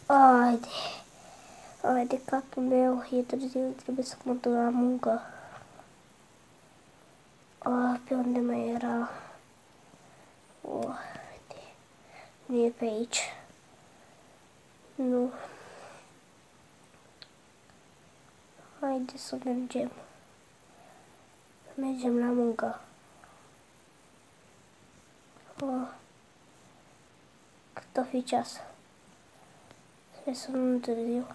Haide. Haide, capul meu, e târziu, trebuie să mă duc la muncă. Pe unde mai era? Haide. Nu e pe aici. Nu. Haide să mergem. Mergem la muncă. Cât o fi ceas? Trebuie să nu întârziu.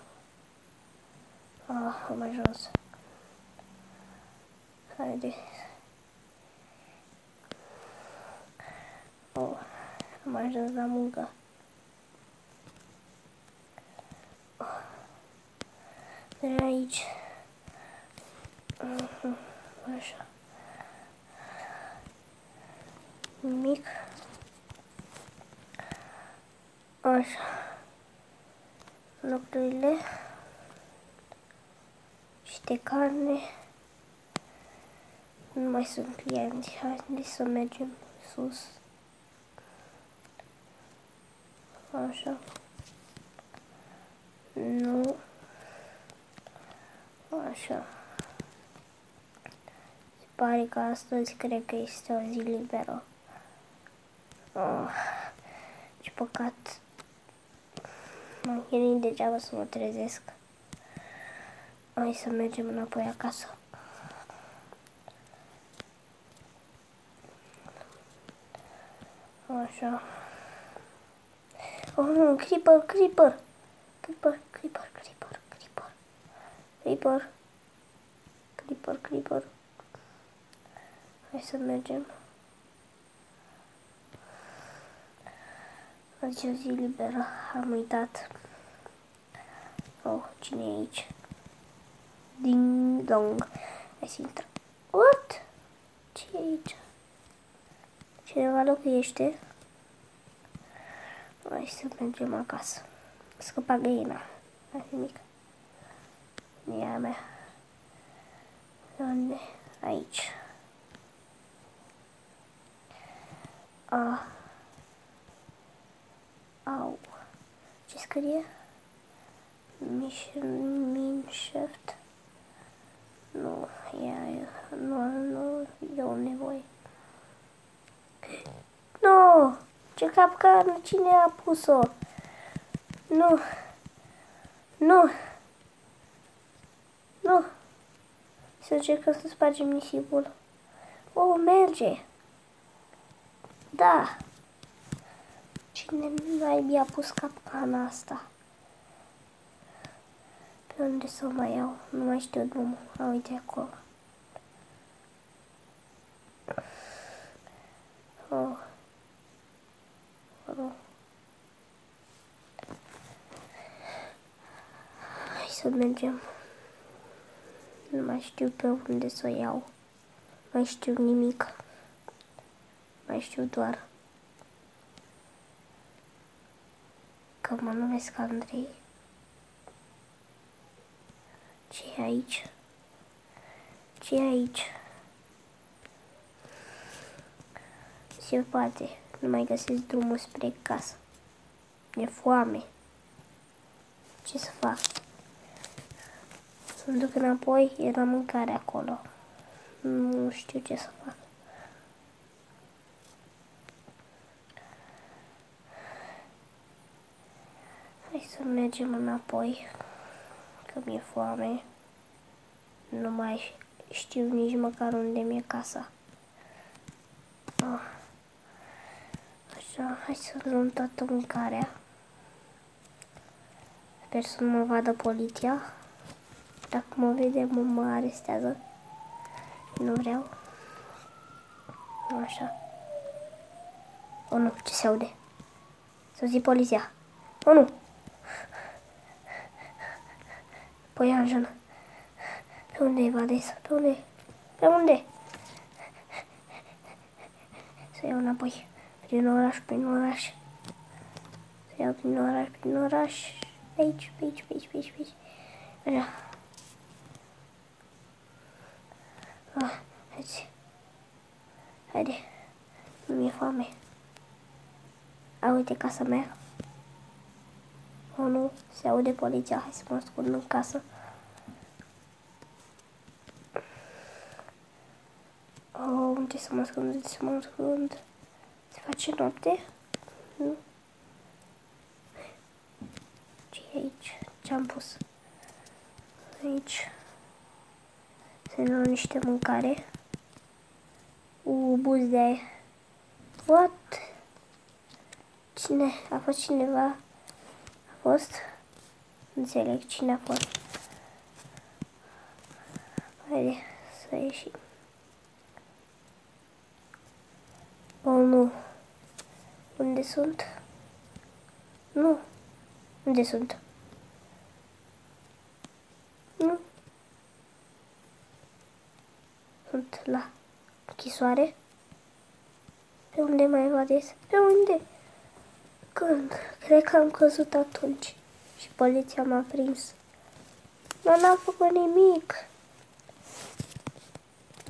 Am ajuns. Haide. Am ajuns la muncă. De aici. Așa. Nimic. Așa. Lucrurile. Și de carne. Nu mai sunt clienți. Hai să mergem sus. Așa. Nu. Așa. Se pare că astăzi cred că este o zi liberă. Ce păcat. M-am chinuit degeaba să mă trezesc. Hai să mergem înapoi acasă. Așa. Oh, nu, creeper, creeper. Creeper, creeper, creeper, creeper. Creeper. Creeper, creeper. Hai să mergem. Azi e o zi liberă. Am uitat. Cine e aici? Ding dong. Hai să intrăm. What? Ce e aici? Cineva locuiește? Hai să mergem acasă. Scăpa găina. Hai nimic. E a mea. Unde? Aici. Au. Ce scrie? Minshaft. Nu, nu, eu nevoie. Nu! Ce capcană? Cine a pus-o? Nu! Nu! Nu! Să încercăm să spargem nisipul. Merge! Da! Cine mai a pus capcana asta? Pe unde să o mai iau? Nu mai știu drumul. Uite acolo. Hai să mergem. Nu mai știu pe unde să o iau. Nu mai știu nimic. Mai știu doar că mă numesc Andrei. Ce e aici? Ce e aici? Se poate. Nu mai găsesc drumul spre casă. E foame. Ce să fac? Să-mi duc înapoi, era mâncare acolo. Nu știu ce să fac. Hai să mergem înapoi, că mi-e foame. Nu mai știu nici măcar unde mi-e casa. Așa, hai să luăm toată mâncarea. Sper să nu mă vadă poliția. Dacă mă vede, mă arestează. Nu vreau. Așa. Nu, ce se aude? S-o zi poliția. Nu! Păianjenă. Pe unde e Vanessa? Pe unde? Pe unde? Să iau înapoi. Prin oraș, prin oraș. Să iau prin oraș, prin oraș. Aici, pe aici, pe aici, pe aici, pe aici. Așa. Hai. Haide. Nu mi-e foame. Uite casa mea. Oh, nu, se aude poliția. Hai să mă ascund în casă. Oh, unde să mă ascund? Unde să mă ascund? Se face noapte? Nu. Ce e aici? Ce-am pus? Aici. Să ne luăm niște mâncare. Buzi de aia. What? Cine? A fost cineva? A fost? Nu înțeleg cine a fost. Haide să ieșim. Oh, nu. Unde sunt? Nu. Unde sunt? Nu. Sunt la închisoare. Pe unde mai evadez? Pe unde? Când? Cred că am căzut atunci. Și poliția m-a prins. Dar n-am făcut nimic.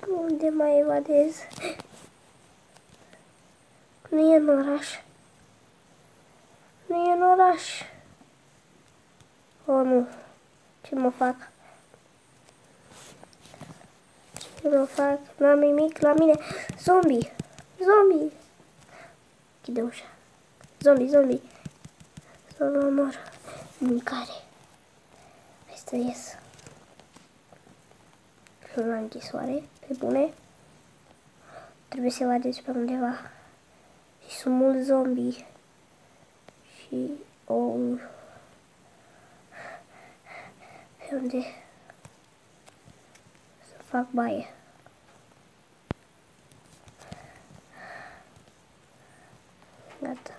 Unde mai evadez? Nu e în oraș. Nu e în oraș. Oh, nu. Ce mă fac? Ce mă fac? N-am nimic la mine. Zombie! Zombie! Închide ușa. Zombie, zombie. Să-l omor. Mâncare. Hai să ies. Sunt la închisoare. Pe bune. Trebuie să evadez pe undeva. Și sunt mulți zombie. Și... Oh... Pe unde? Să fac baie. Gata.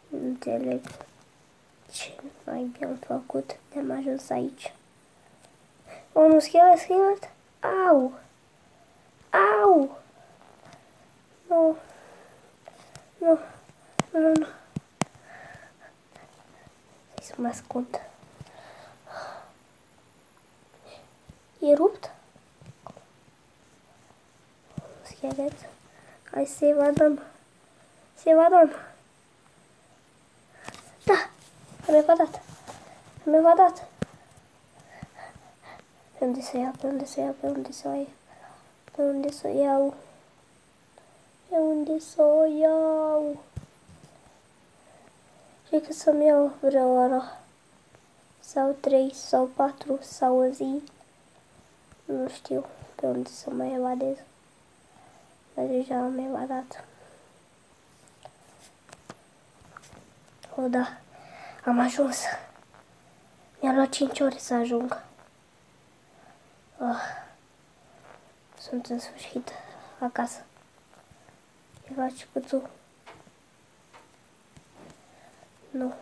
Nu înțeleg ce mai am făcut de am ajuns aici. O, nu, schelet, schelet. Au! Au! Nu. Nu. Nu, nu, nu. Hai să mă ascund. E rupt? Schelet. Hai să evadăm. Să evadăm. Da! Am evadat. Am evadat. Pe unde să iau? Pe unde să iau? Pe unde să iau? Pe unde să iau? Pe unde să o iau? Cred că să-mi iau vreo oră. Sau 3, sau 4, sau o zi. Nu știu pe unde să mă evadez. Dar deja am evadat. O, da. Am ajuns. Mi-a luat 5 ore să ajung. Sunt în sfârșit acasă. Ce faci cu tu? Nu.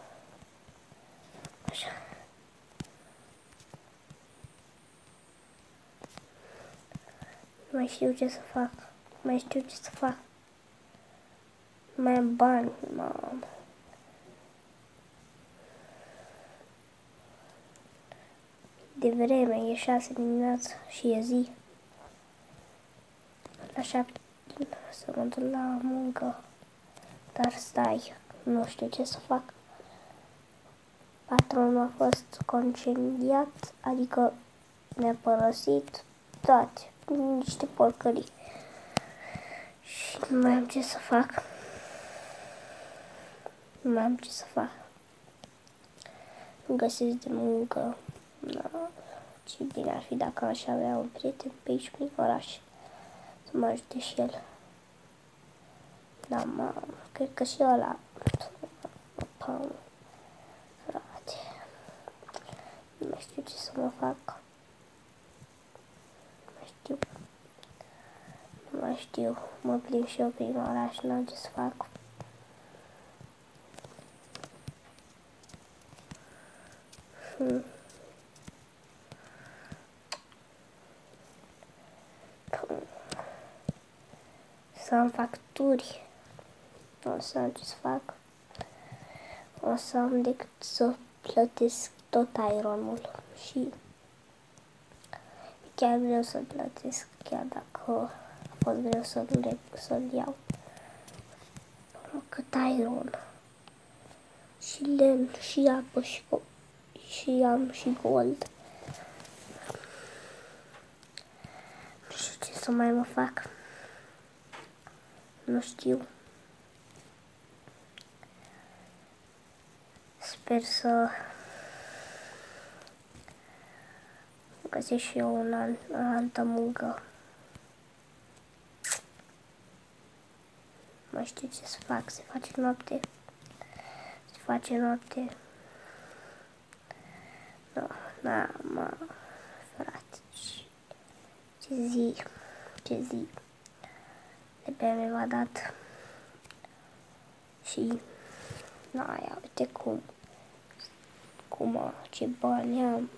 Așa. Nu mai știu ce să fac. Nu mai știu ce să fac. Nu mai am bani, mamă. De vreme, e 6 dimineața și e zi. La 7 să mă duc la muncă. Dar stai, nu știu ce să fac. Patronul a fost concediat, adică ne-a părăsit toate, niște porcării. Și nu mai am ce să fac. Nu mai am ce să fac. Găsesc de muncă. Da. Ce bine ar fi dacă aș avea un prieten pe aici prin oraș. Să mă ajute și el. Da, mamă, cred că și ăla. Frate. Nu mai știu ce să mă fac. Nu mai știu. Nu mai știu. Mă plimb și eu prin oraș, n-am ce să fac. Să am facturi. O să am ce să fac. O să am decât să plătesc tot Ironul. Și chiar vreau să-l plătesc, chiar dacă a fost greu să-l iau. Că iron. Și lemn, și apă, și am și gold. Nu știu ce să mai mă fac. Nu știu. Sper să găsesc și eu o altă muncă. Mai știu ce să fac. Se face noapte. Se face noapte. No, mă, frate. Ce zi. Ce zi. De pe mi-a dat. Și ia uite ce bani am.